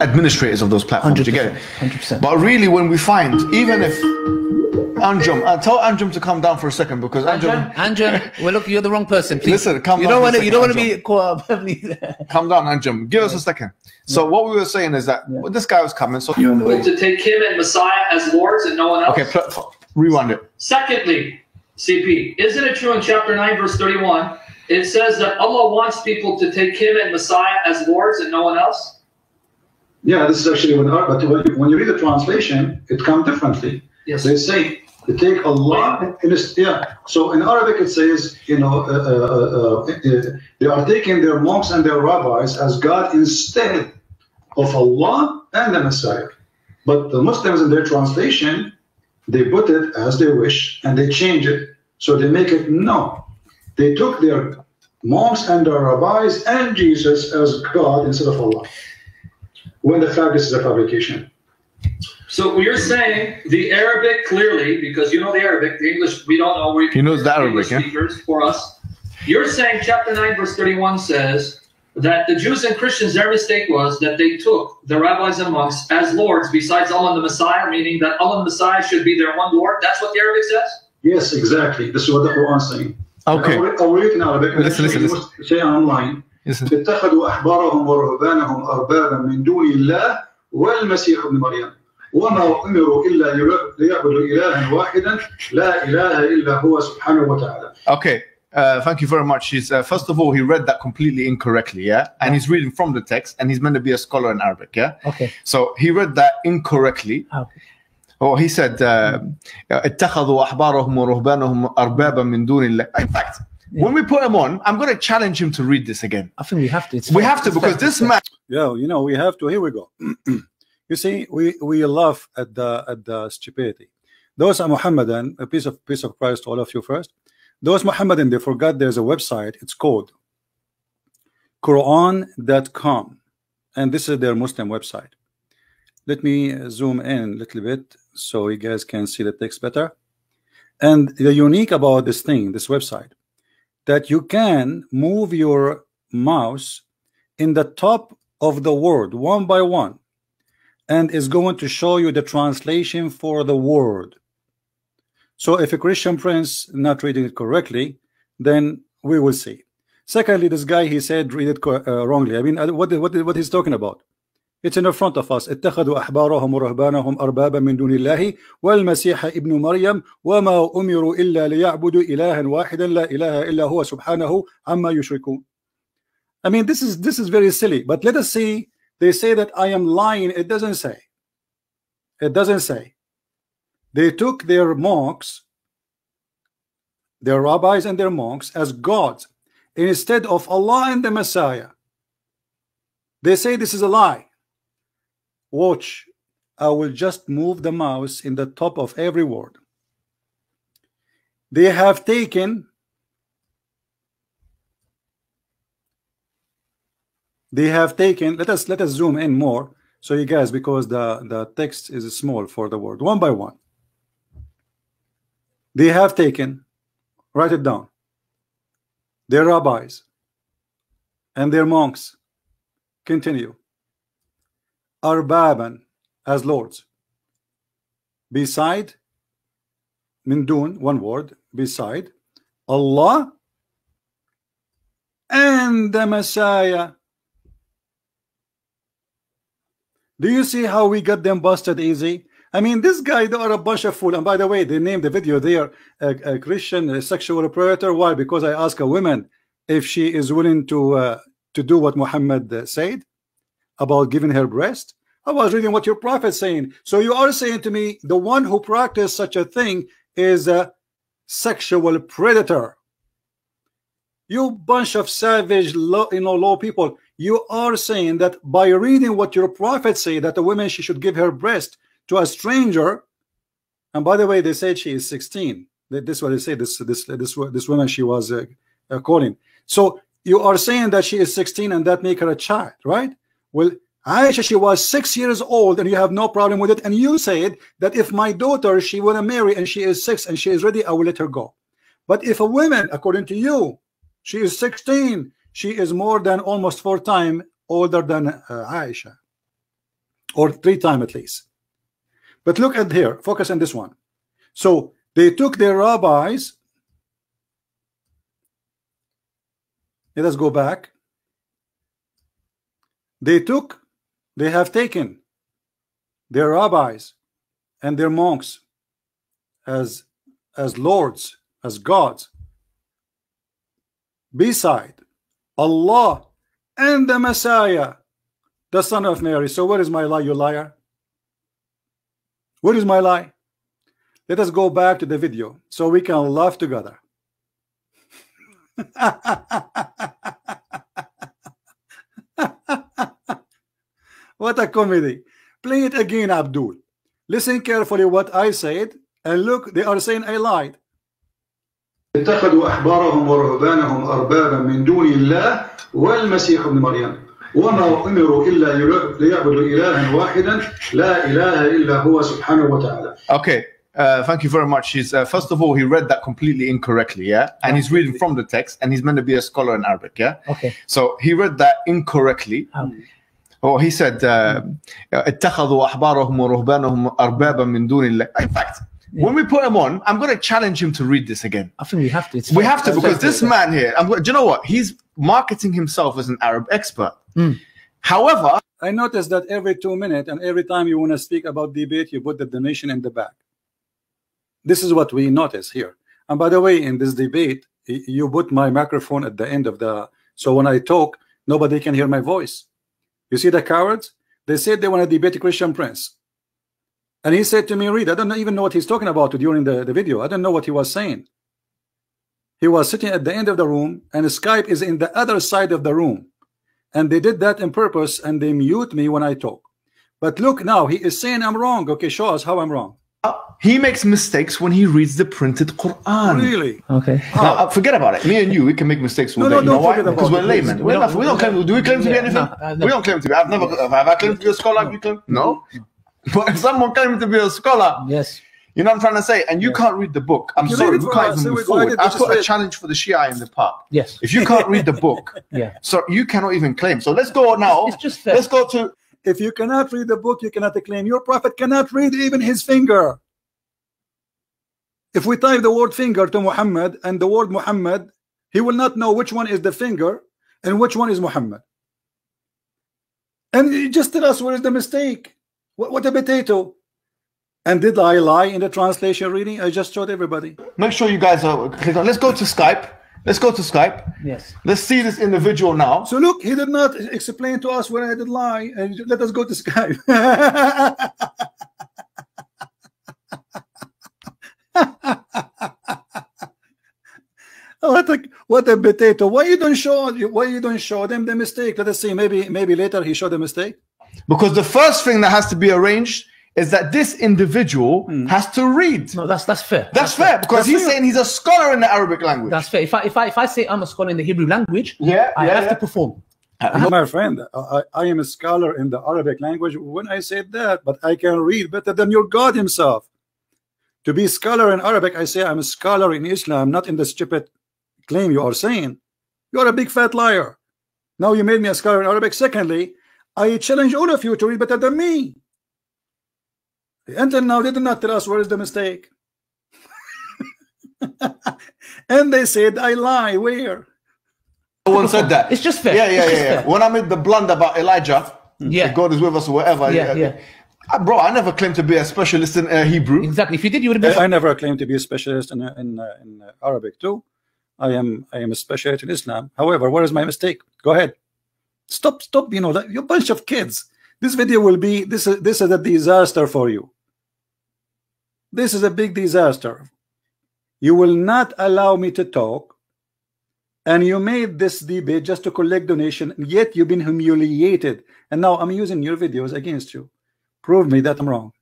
administrators of those platforms. You get it? 100%. But really, when we find, even if Anjum, tell Anjum to come down for a second, because Anjum, well, look, you're the wrong person. Please. Listen, come you down. You don't want to be caught up. Come down, Anjum. Give us a second. So what we were saying is that when this guy was coming, so to take him and Messiah as lords and no one else. Okay, rewind it. Secondly, CP, isn't it true in chapter 9, verse 31, it says that Allah wants people to take him and Messiah as lords and no one else? Yeah, this is actually but when you read the translation, it comes differently. Yes. They say to take Allah. So in Arabic it says, you know, they are taking their monks and their rabbis as God instead of Allah and the Messiah. But the Muslims in their translation, they put it as they wish and they change it. So they make it no. They took their monks and their rabbis and Jesus as God instead of Allah. When the fact is a fabrication. So you're saying the Arabic clearly, because you know the Arabic, the English we don't know. He knows the Arabic, speakers for us. You're saying chapter 9 verse 31 says that the Jews and Christians, their mistake was that they took the rabbis and monks as lords besides Allah and the Messiah, meaning that Allah and the Messiah should be their one Lord. That's what the Arabic says? Yes, exactly. This is what the Quran is saying. Okay. I'll read it in Arabic. Listen. Say online. اتخذوا أحبارهم ورهبانهم أربابا من دون الله والمسيح ابن مريم وما أمروا إلا ليعبدوا إلها واحدا لا إله إلا هو سبحانه وتعالى. Okay, thank you very much. First of all, he read that completely incorrectly, yeah? And he's reading from the text, and he's meant to be a scholar in Arabic, yeah? Okay. So he read that incorrectly. Okay. Oh, he said, اتخذوا أحبارهم ورهبانهم أربابا من دون الله. In fact, when we put him on, I'm going to challenge him to read this again. I think we have to. We have to, because this man. Yeah, you know, we have to. Here we go. You see, we laugh at the stupidity. Those are Mohammedan. A piece of Christ to all of you first. Those Mohammedan, they forgot there's a website. It's called Qur'an.com, and this is their Muslim website. Let me zoom in a little bit so you guys can see the text better. And the unique about this thing, this website, that you can move your mouse in the top of the word one by one, and is going to show you the translation for the word. So if a Christian prince not reading it correctly, then we will see. Secondly, this guy, he said read it wrongly. I mean, what he's talking about? It's in the front of us. اتخذوا أحبارهم ورهبانهم أربابا من دون الله والمسيح ابن مريم وما أمروا إلا ليعبدوا إلها واحدا لا إله إلا هو سبحانه عما يشركون. I mean, this is very silly. But let us see. They say that I am lying. It doesn't say. It doesn't say. They took their monks, their rabbis and their monks as gods instead of Allah and the Messiah. They say this is a lie. Watch, I will just move the mouse in the top of every word. They have taken let us zoom in more so you guys, because the text is small for the word. One by one, they have taken, write it down, their rabbis and their monks, continue, arbaban as lords, beside, min dun, one word, beside Allah and the Messiah. Do you see how we got them busted easy? I mean, this guy, they are a bunch of fools. And by the way, they named the video there a Christian sexual predator. Why? Because I asked a woman if she is willing to do what Muhammad said about giving her breast. I was reading what your prophet saying. So you are saying to me the one who practiced such a thing is a sexual predator. You bunch of savage, low people. You are saying that by reading what your prophet say, that a woman, she should give her breast to a stranger. And by the way, they said she is 16. This is what they say. This woman, she was calling. So you are saying that she is 16 and that make her a child, right? Well, Aisha, she was 6 years old and you have no problem with it. And you said that if my daughter, she want to marry and she is 6 and she is ready, I will let her go. But if a woman, according to you, she is 16, she is more than almost 4 times older than Aisha. or 3 times at least. But look at here, focus on this one. So they took their rabbis. Let us go back. They have taken their rabbis and their monks as lords, as gods, beside Allah and the Messiah, the son of Mary. So where is my lie, you liar? Where is my lie? Let us go back to the video so we can laugh together. What a comedy. Play it again, Abdul. Listen carefully what I said, and look, they are saying I lied. اتخذوا أحبارهم ورهبانهم أربابا من دون الله والمسيح ابن مريم وما أمروا إلا ليعبدوا إلها واحدا لا إله إلا هو سبحانه وتعالى. Okay, thank you very much. He's first of all, he read that completely incorrectly, yeah, and he's reading from the text, and he's meant to be a scholar in Arabic, yeah. Okay. So he read that incorrectly. Oh, he said, اتخذوا أحبارهم ورهبانهم أربابا من دون الله. In fact, when we put him on, I'm going to challenge him to read this again. I think we have to. We have to, because this man here, do you know what? He's marketing himself as an Arab expert. However, I noticed that every 2 minutes and every time you want to speak about debate, you put the donation in the back. This is what we notice here. And by the way, in this debate, you put my microphone at the end of the, so when I talk, nobody can hear my voice. You see the cowards? They said they want to debate a Christian prince. And he said to me, read, I don't even know what he's talking about during the video. I don't know what he was saying. He was sitting at the end of the room, and Skype is in the other side of the room. And they did that on purpose, and they mute me when I talk. But look now, he is saying I'm wrong. Okay, show us how I'm wrong. he makes mistakes when he reads the printed Qur'an. Really? Okay. Now, forget about it. Me and you, we can make mistakes all day. You know why? Because we're laymen. We don't claim. Do we claim to be anything? No. We don't claim to be. Have I claimed to be a scholar? You claim? No. But if someone claims to be a scholar, yes. You know what I'm trying to say? And you can't read the book. I'm sorry, we can't even move forward. I put a challenge for the Shia in the park. Yes. If you can't read the book, so you cannot even claim. So let's go now. It's just fair. Let's go to. If you cannot read the book, you cannot claim. Your prophet cannot read even his finger. If we type the word finger to Muhammad and the word Muhammad, he will not know which one is the finger and which one is Muhammad. And just tell us where is the mistake. What a potato. And did I lie in the translation reading? I just showed everybody. Make sure you guys are. Let's go to Skype. Let's go to Skype. Yes. Let's see this individual now. So look, he did not explain to us where I did lie. And let us go to Skype. What a potato. Why you don't show them the mistake? Let us see. Maybe later he showed the mistake. Because the first thing that has to be arranged is that this individual has to read. No, that's fair. That's fair, because he's saying he's a scholar in the Arabic language. That's fair. If I say I'm a scholar in the Hebrew language, I have to perform. My friend, I am a scholar in the Arabic language when I said that, but I can read better than your God himself. To be a scholar in Arabic, I say I'm a scholar in Islam, not in the stupid claim you are saying. You are a big fat liar. Now you made me a scholar in Arabic. Secondly, I challenge all of you to read better than me. Until now, they did not tell us where is the mistake. And they said I lie. Where? No one said that. It's just fair. Yeah. When I made the blunder about Elijah, God is with us or whatever. Bro, I never claimed to be a specialist in Hebrew. Exactly. If you did, you would have been. I never claimed to be a specialist in Arabic too. I am a specialist in Islam. However, where is my mistake? Go ahead. Stop. You know that you're a bunch of kids. This video will be this is a disaster for you. This is a big disaster. You will not allow me to talk, and you made this debate just to collect donation, yet you've been humiliated, and now I'm using your videos against you. Prove me that I'm wrong.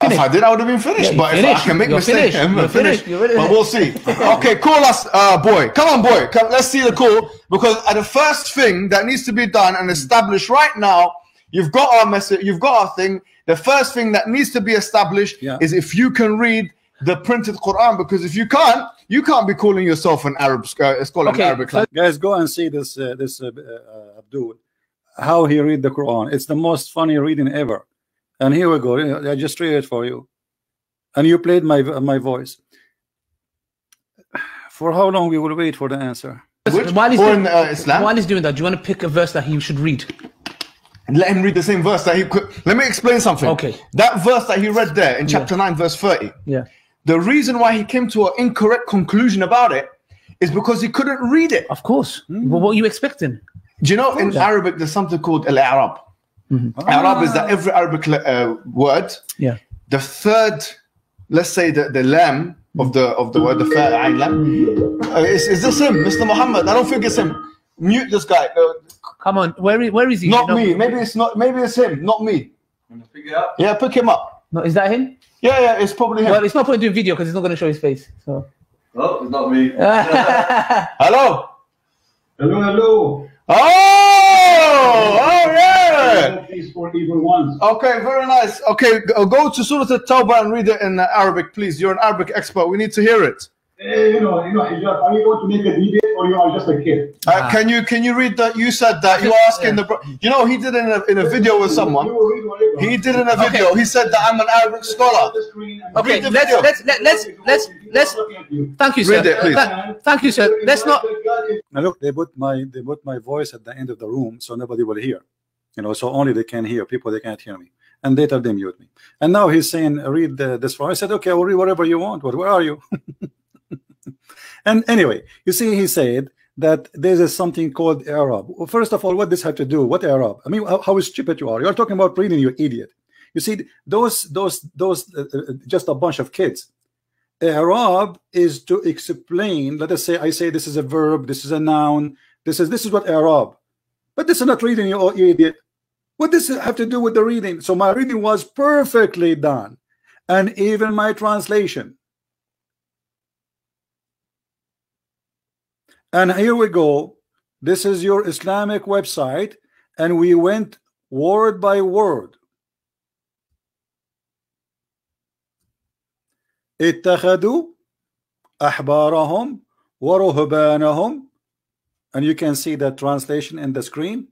If I did, I would have been finished. But if I can make mistakes, I'm finished. But we'll see. Okay, call us, boy. Come on, boy. Let's see the call, because the first thing that needs to be done and established right now. You've got our message. You've got our thing. The first thing that needs to be established is if you can read the printed Quran. Because if you can't be calling yourself an Arab scholar in Arabic. Guys, go and see this Abdul, how he read the Quran. It's the most funny reading ever. And here we go. I just read it for you, and you played my voice. For how long we will wait for the answer? While he's doing that, do you want to pick a verse that he should read? Let him read the same verse that he could. Let me explain something. Okay. That verse that he read there in chapter 9, verse 30. Yeah. The reason why he came to an incorrect conclusion about it is because he couldn't read it. Of course. But what are you expecting? Do you know in Arabic there's something called al-Arab? Arab is that every Arabic word, the third, let's say the lam of the word, the fa ayn lam. Is this him, Mr. Mohammed? I don't think it's him. Mute this guy. Come on, where is he? Not me. Maybe it's not. Maybe it's him. Not me. Pick it up. Yeah, pick him up. No, is that him? Yeah, it's probably him. Well, it's not point doing video because it's not going to show his face. So. Oh, it's not me. Hello. Hello. Oh yeah. These 4 evil ones. Okay, very nice. Okay, go to Surah At-Tawbah and read it in Arabic, please. You're an Arabic expert. We need to hear it. You know, Hijab, are you going to make a debate or you are just a kid? Can you read that? You said that you are asking the. You know, he did it in a video with someone. He did it in a video. Okay. He said that I'm an Arabic scholar. Okay, let's. Thank you, sir. Read it, please. Thank you, sir. Let's not. Now look, they put my voice at the end of the room, so nobody will hear. You know, so only they can hear. People, they can't hear me. And later they mute me. And now he's saying, read this for. I said, okay, I'll read whatever you want. Where are you? And anyway, you see, he said that there is something called Arab. Well, first of all, what this have to do? What Arab? I mean, how stupid you are. You're talking about reading, you idiot. You see, those just a bunch of kids. Arab is to explain. Let us say, I say this is a verb, this is a noun, this is what Arab. But this is not reading, you idiot. What does it have to do with the reading? So my reading was perfectly done, and even my translation. And here we go. This is your Islamic website, and we went word by word. اتخذوا أحبارهم ورهبانهم, and you can see that translation in the screen.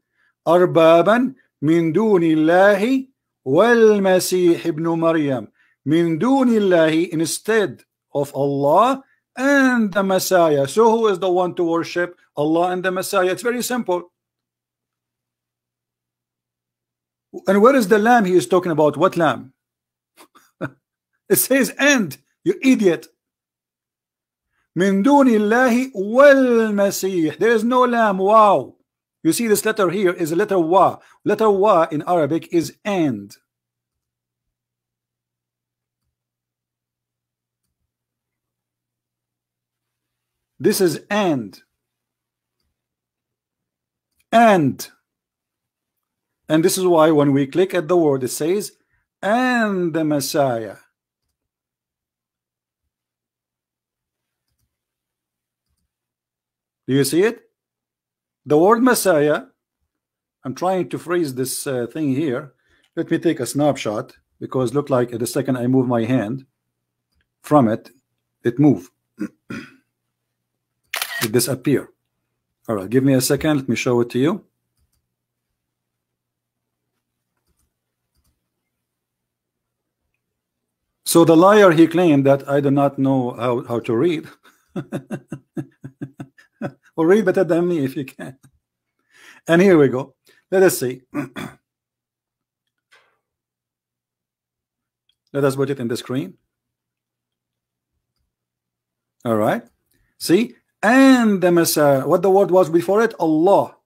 أربابا من دون الله والمسيح ابن مريم. من دون الله, instead of Allah and the Messiah. So who is the one to worship? Allah and the Messiah. It's very simple. And where is the lamb he is talking about? What lamb? It says and, you idiot. من دون الله والمسيح. There is no lamb. Wow. You see this letter here is a letter wa. Letter wa in Arabic is and. This is and. And this is why when we click at the word, it says and the Messiah. Do you see it? The word Messiah. I'm trying to phrase this thing here. Let me take a snapshot, because look like the second I move my hand from it, it move. It disappear. All right, give me a second. Let me show it to you. So the liar, he claimed that I do not know how to read. Or read better than me if you can. And here we go. Let us see. Let us put it in the screen. All right. See? And the Messiah. What the word was before it? Allah.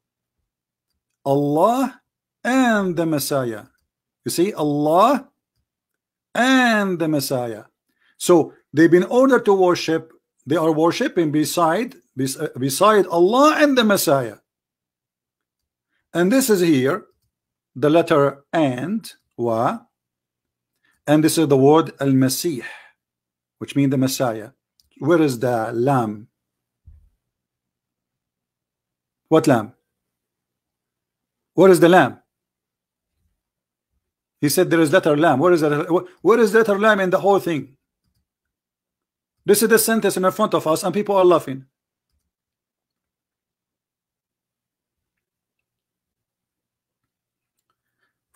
Allah and the Messiah. You see? Allah and the Messiah. So they've been ordered to worship. They are worshiping beside Allah and the Messiah. And this is here the letter and, wa, and this is the word al-Masih, which means the Messiah. Where is the lamb? What lamb? Where is the lamb? He said there is letter lamb. Where is that? Where is letter lamb in the whole thing? This is the sentence in front of us, and people are laughing.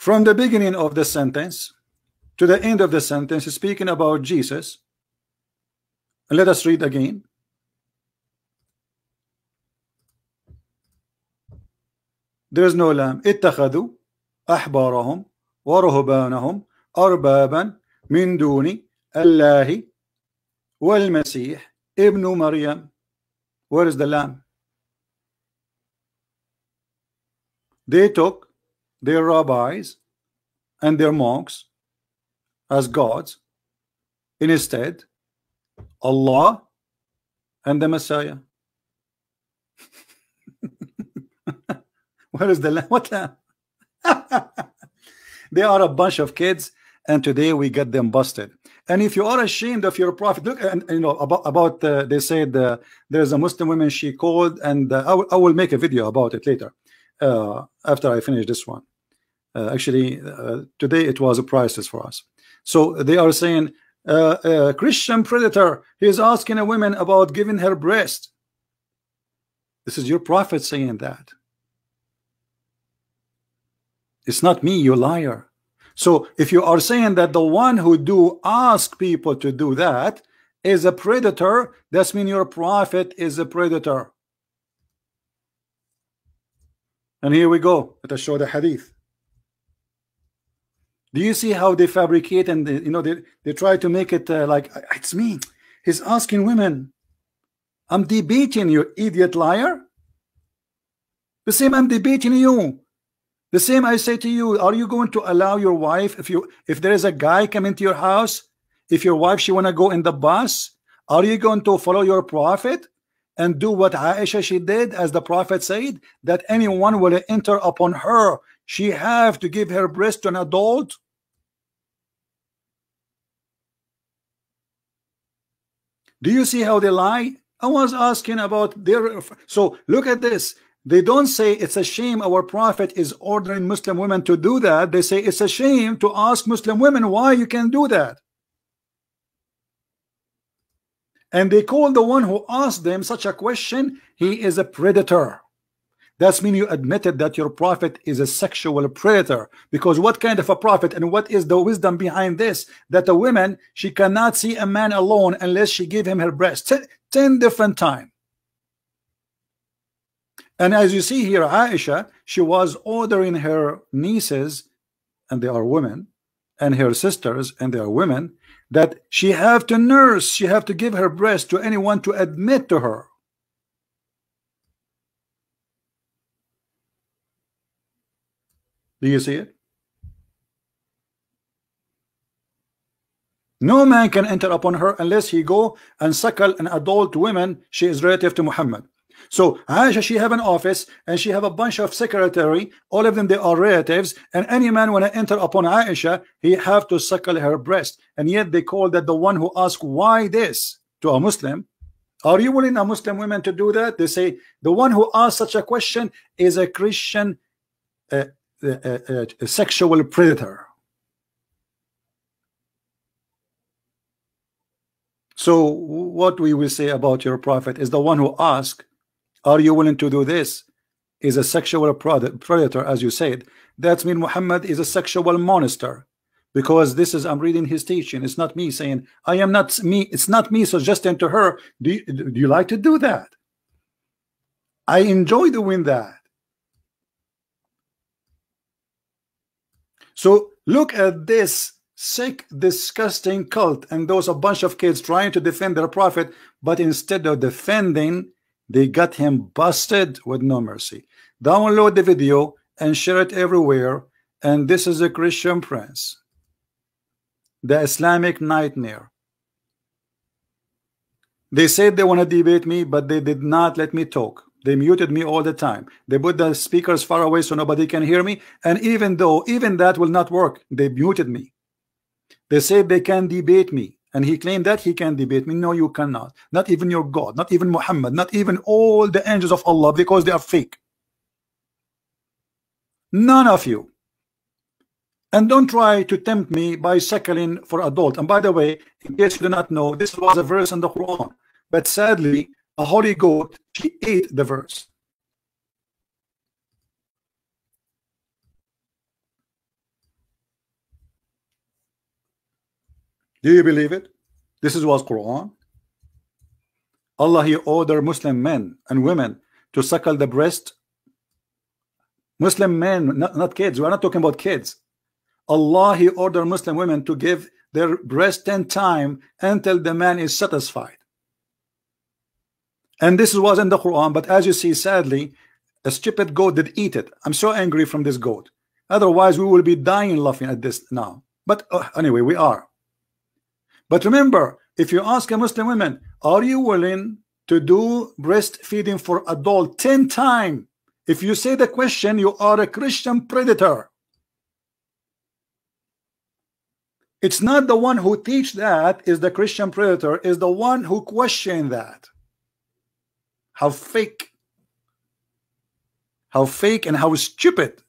from the beginning of the sentence to the end of the sentence, speaking about Jesus. Let us read again. There is no lamb. اتخذوا أحبارهم ورهبانهم أربابا من دون الله والمسيح ابن مريم. Where is the lamb? They took their rabbis and their monks as gods, instead Allah and the Messiah. Where is the lamb? What lamb? They are a bunch of kids, and today we get them busted. And if you are ashamed of your prophet, look, and you know about they said there's a Muslim woman she called, and I will make a video about it later after I finish this one. Actually, today it was a priceless for us. So they are saying Christian predator, he is asking a woman about giving her breast. This is your prophet saying that. It's not me, you liar. So if you are saying that the one who do ask people to do that is a predator, that means your prophet is a predator. And here we go. Let us show the hadith. Do you see how they fabricate, and they, you know, they try to make it like it's me. He's asking women. I'm debating you, idiot liar. The same I'm debating you. The same I say to you, are you going to allow your wife, if there is a guy coming to your house, if your wife she wanna go in the bus, are you going to follow your prophet and do what Aisha she did, as the prophet said, that anyone will enter upon her, she have to give her breast to an adult? Do you see how they lie? I was asking about their, so look at this. They don't say it's a shame our prophet is ordering Muslim women to do that. They say it's a shame to ask Muslim women why you can do that. And they call the one who asked them such a question, he is a predator. That's mean you admitted that your prophet is a sexual predator. Because what kind of a prophet, and what is the wisdom behind this? That a woman, she cannot see a man alone unless she give him her breast. 10 different times. And as you see here, Aisha, she was ordering her nieces, and they are women, and her sisters, and they are women, that she have to nurse, she have to give her breast to anyone to admit to her. Do you see it? No man can enter upon her unless he go and suckle an adult woman. She is relative to Muhammad. So Aisha, she have an office, and she have a bunch of secretary, all of them they are relatives, and any man when I enter upon Aisha, he have to suckle her breast. And yet they call that the one who ask why this to a Muslim. Are you willing a Muslim women to do that? They say the one who asked such a question is a Christian a sexual predator. So what we will say about your prophet is the one who asked, are you willing to do this, is a sexual predator, as you said. That means Muhammad is a sexual monster, because this is, I'm reading his teaching. It's not me saying, I am not me. It's not me suggesting to her, do you like to do that? I enjoy doing that. So look at this sick, disgusting cult, and those a bunch of kids trying to defend their prophet, but instead of defending, they got him busted with no mercy. Download the video and share it everywhere. And this is a Christian prince, the Islamic nightmare. They said they want to debate me, but they did not let me talk. They muted me all the time. They put the speakers far away so nobody can hear me. And even that will not work, they muted me. They said they can debate me. And he claimed that he can debate me. No, you cannot. Not even your God, not even Muhammad, not even all the angels of Allah, because they are fake. None of you. And don't try to tempt me by suckling for adult. And by the way, in case you do not know, this was a verse in the Quran. But sadly, a holy goat, she ate the verse. Do you believe it? This is what's Quran. Allah, He ordered Muslim men and women to suckle the breast. Muslim men, not kids. We're not talking about kids. Allah, He ordered Muslim women to give their breast 10 times until the man is satisfied. And this was in the Quran, but as you see, sadly, a stupid goat did eat it. I'm so angry from this goat. Otherwise, we will be dying laughing at this now. But anyway, we are. But remember, if you ask a Muslim woman, are you willing to do breastfeeding for adult 10 times? If you say the question, you are a Christian predator. It's not the one who teach that is the Christian predator, is the one who question that. How fake and how stupid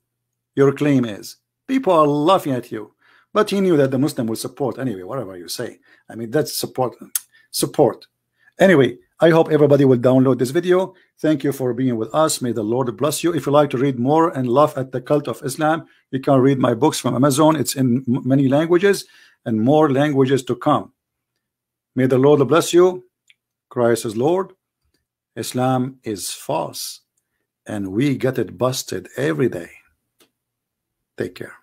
your claim is. People are laughing at you. But he knew that the Muslim would support anyway, whatever you say. I mean, that's support. Anyway, I hope everybody will download this video. Thank you for being with us. May the Lord bless you. If you like to read more and laugh at the cult of Islam, you can read my books from Amazon. It's in many languages and more languages to come. May the Lord bless you. Christ is Lord. Islam is false. And we get it busted every day. Take care.